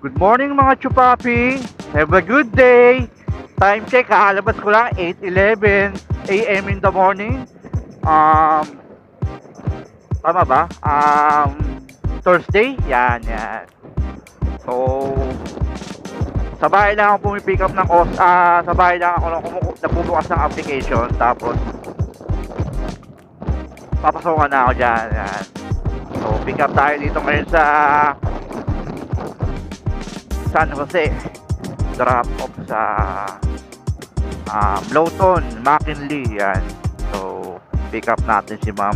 Good morning mga chupapi. Have a good day. Time check, kakalabas ko lang 8:11 AM in the morning. Tama ba? Thursday? Yan. So, sa bahay lang ako pumipick up ng sa bahay lang ako nagbubukas ng application. Tapos, papasokan na ako dyan. Yan. So, pick up tayo dito ngayon sa San Jose. Drop off sa Lawton, McKinley. Yan. So, pick up natin si ma'am.